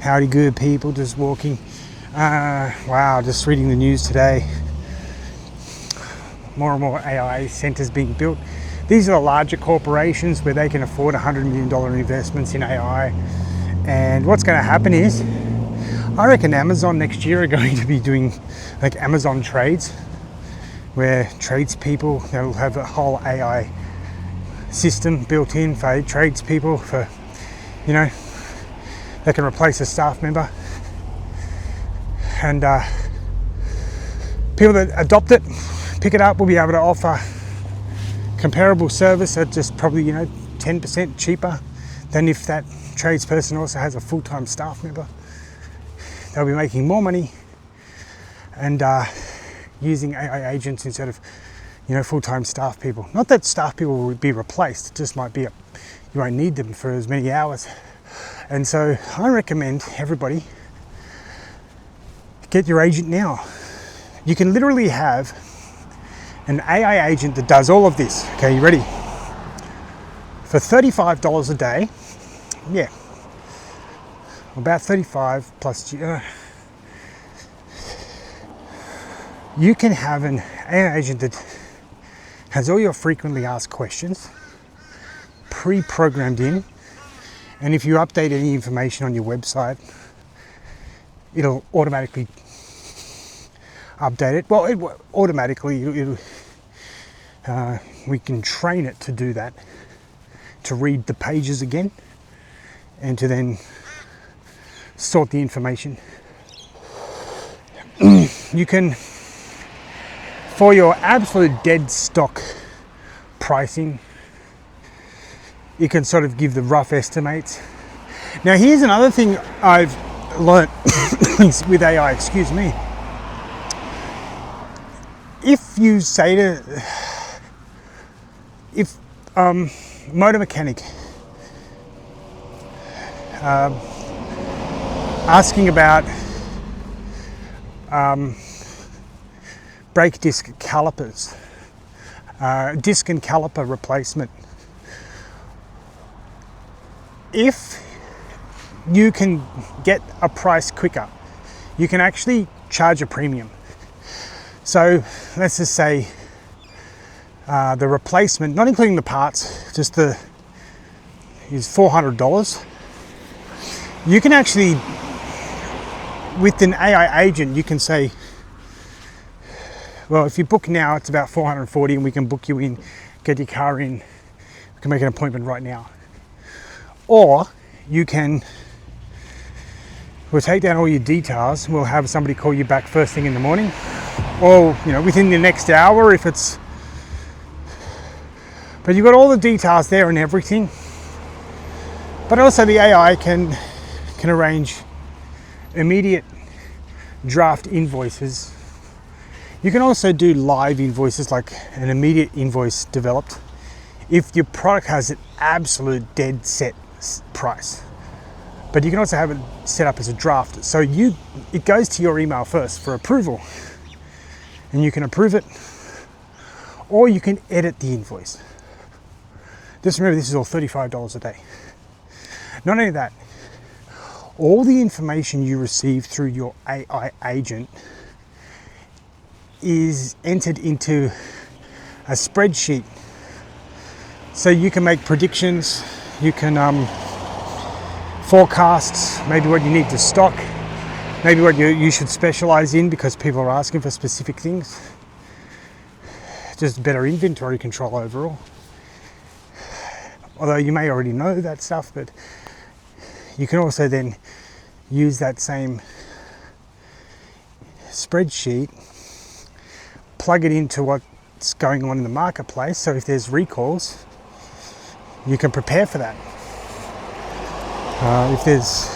howdy good people just walking. Wow, just reading the news today. More and more AI centers being built. These are the larger corporations where they can afford $100 million investments in AI. And what's going to happen is, I reckon Amazon next year are going to be doing like Amazon trades, where tradespeople, they'll have a whole AI system built in for tradespeople, for, you know, they can replace a staff member. And people that adopt it, pick it up, will be able to offer comparable service at just probably 10% cheaper than if that tradesperson also has a full-time staff member. They'll be making more money and using AI agents instead of full-time staff people. Not that staff people will be replaced, it just might be you won't need them for as many hours. And so I recommend everybody get your agent now. You can literally have an AI agent that does all of this. Okay, you ready? For $35 a day, yeah, about 35 plus, you can have an AI agent that has all your frequently asked questions pre-programmed in, and if you update any information on your website, it'll automatically update it. Well, we can train it to do that, to read the pages again, and to then sort the information. You can, for your absolute dead stock pricing, you can sort of give the rough estimates. Now here's another thing I've learnt with AI, excuse me. If you say to, motor mechanic, asking about brake disc calipers, disc and caliper replacement. If you can get a price quicker, you can actually charge a premium. So let's just say the replacement, not including the parts, just is $400. You can actually, with an AI agent, you can say, well, if you book now, it's about $440, and we can book you in, get your car in, we can make an appointment right now. Or you can, we'll take down all your details, we'll have somebody call you back first thing in the morning, or within the next hour if it's, but you've got all the details there and everything. But also the AI can arrange immediate draft invoices. You can also do live invoices, like an immediate invoice developed if your product has an absolute dead set price. But you can also have it set up as a draft, so it goes to your email first for approval, and you can approve it, or you can edit the invoice. Just remember, this is all $35 a day. Not only that, all the information you receive through your AI agent is entered into a spreadsheet, so you can make predictions, you can forecasts, maybe what you need to stock, maybe what you should specialize in because people are asking for specific things. Just better inventory control overall. Although you may already know that stuff, but you can also then use that same spreadsheet, plug it into what's going on in the marketplace, so if there's recalls, you can prepare for that. If there's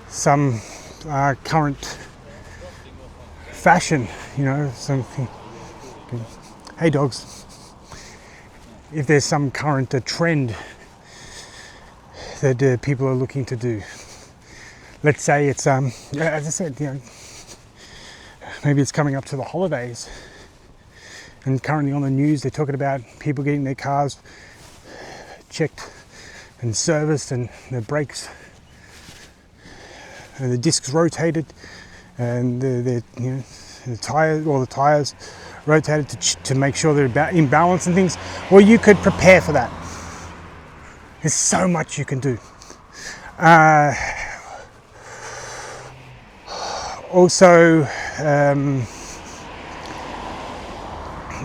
some current fashion, something. Hey dogs. If there's some current trend that people are looking to do, let's say it's as I said, maybe it's coming up to the holidays, and currently on the news they're talking about people getting their cars checked and serviced and the brakes the discs rotated, and the tires rotated to make sure they're in balance and things. Well, you could prepare for that. There's so much you can do. Also,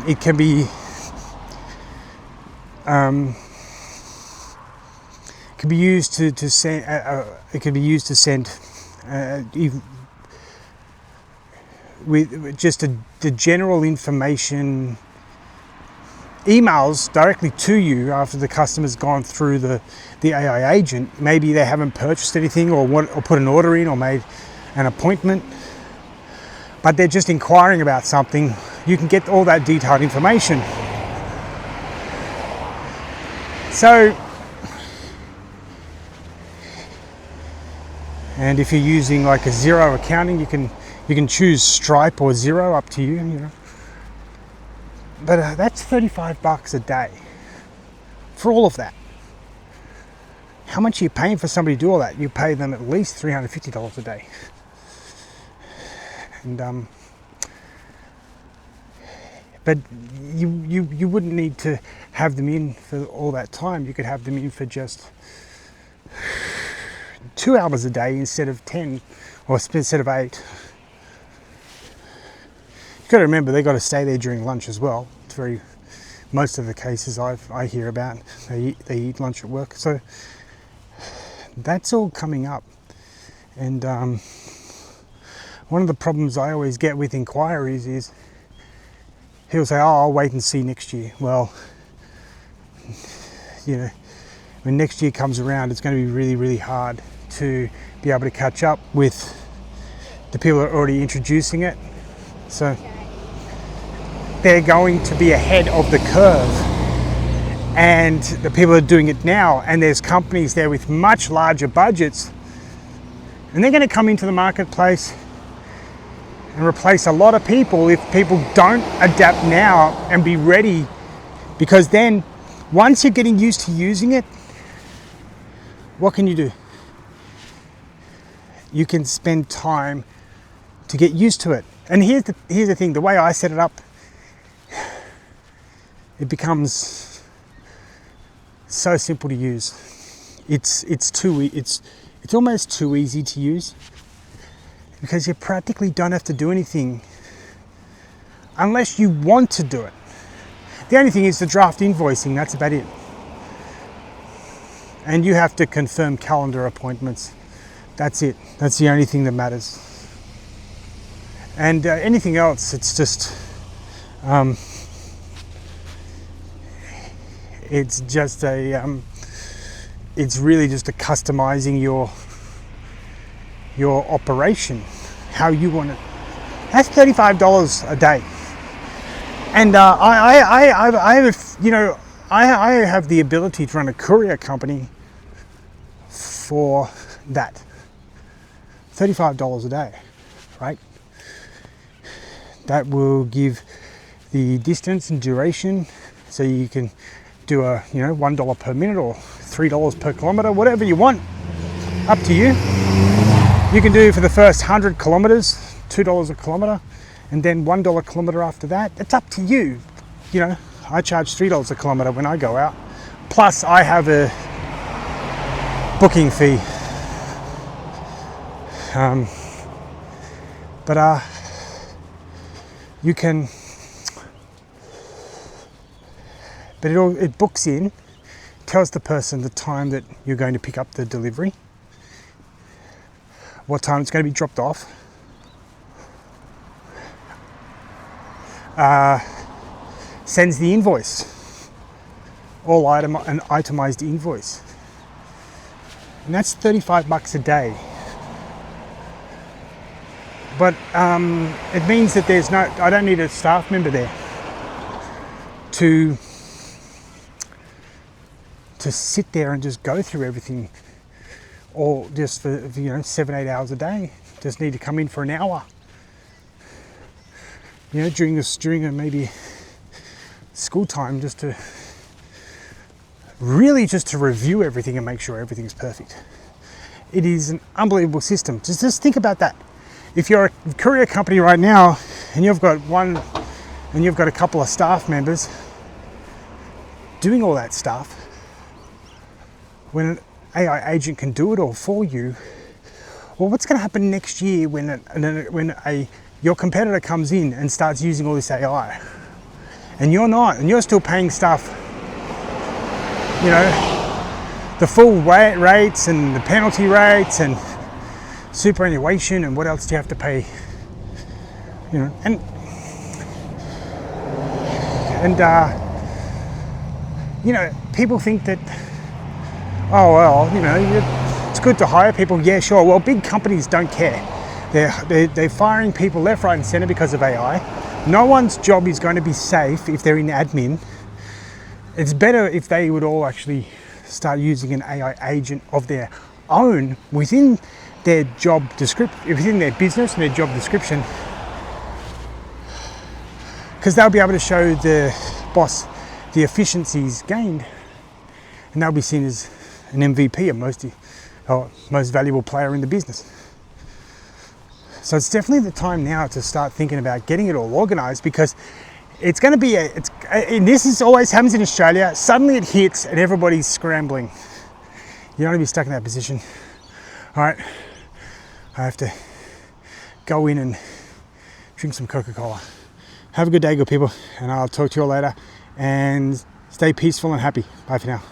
it can be used to send. It can be used to send with just the general information emails directly to you after the customer's gone through the AI agent. Maybe they haven't purchased anything or put an order in or made an appointment, but they're just inquiring about something. You can get all that detailed information. So, and if you're using like a Xero accounting, you can choose Stripe or Xero, up to you, you know. But that's $35 a day for all of that. How much are you paying for somebody to do all that? You pay them at least $350 a day. And but you wouldn't need to have them in for all that time. You could have them in for just 2 hours a day instead of 10, or instead of 8. You've got to remember, they've got to stay there during lunch as well. It's most of the cases I hear about, they eat lunch at work. So that's all coming up. And one of the problems I always get with inquiries is he'll say, oh, I'll wait and see next year. Well, you know, when next year comes around, it's going to be really, really hard to be able to catch up with the people that are already introducing it. So they're going to be ahead of the curve, and the people are doing it now, and there's companies there with much larger budgets, and they're going to come into the marketplace and replace a lot of people if people don't adapt now and be ready. Because then once you're getting used to using it, what can you do? You can spend time to get used to it. And here's the thing, the way I set it up, it becomes so simple to use. It's almost too easy to use, because you practically don't have to do anything unless you want to do it. The only thing is the draft invoicing, that's about it. And you have to confirm calendar appointments. That's it. That's the only thing that matters. And anything else, it's just it's really just a customizing your operation, how you want it. That's $35 a day. And I have the ability to run a courier company for that. $35 a day, right? That will give the distance and duration, so you can do a $1 per minute or $3 per kilometer, whatever you want, up to you. You can do for the first 100 kilometers $2 a kilometer, and then $1 a kilometer after that. It's up to you. You know, I charge $3 a kilometer when I go out, plus I have a booking fee. But you can, but it books in, tells the person the time that you're going to pick up the delivery, what time it's going to be dropped off, sends the invoice, an itemized invoice, and that's $35 a day. But it means that I don't need a staff member there to sit there and just go through everything, or just for 7-8 hours a day. Just need to come in for an hour, during maybe school time, just to review everything and make sure everything's perfect. It is an unbelievable system. Just think about that. If you're a courier company right now and you've got a couple of staff members doing all that stuff, when an AI agent can do it all for you, well, what's going to happen next year when your competitor comes in and starts using all this AI, and you're not, and you're still paying staff, you know, the full rates and the penalty rates and superannuation, and what else do you have to pay, you know, and you know, people think that, oh well, you know, it's good to hire people. Yeah, sure. Well, big companies don't care. They're firing people left, right, and center because of AI. No one's job is going to be safe if they're in admin. It's better if they would all actually start using an AI agent of their own within their job description, within their business and their job description, because they'll be able to show the boss the efficiencies gained, and they'll be seen as an MVP, or most valuable player in the business. So it's definitely the time now to start thinking about getting it all organized, because it's going to be and this is always happens in Australia. Suddenly it hits and everybody's scrambling. You don't want to be stuck in that position. All right, I have to go in and drink some Coca-Cola. Have a good day, good people, and I'll talk to you all later, and stay peaceful and happy. Bye for now.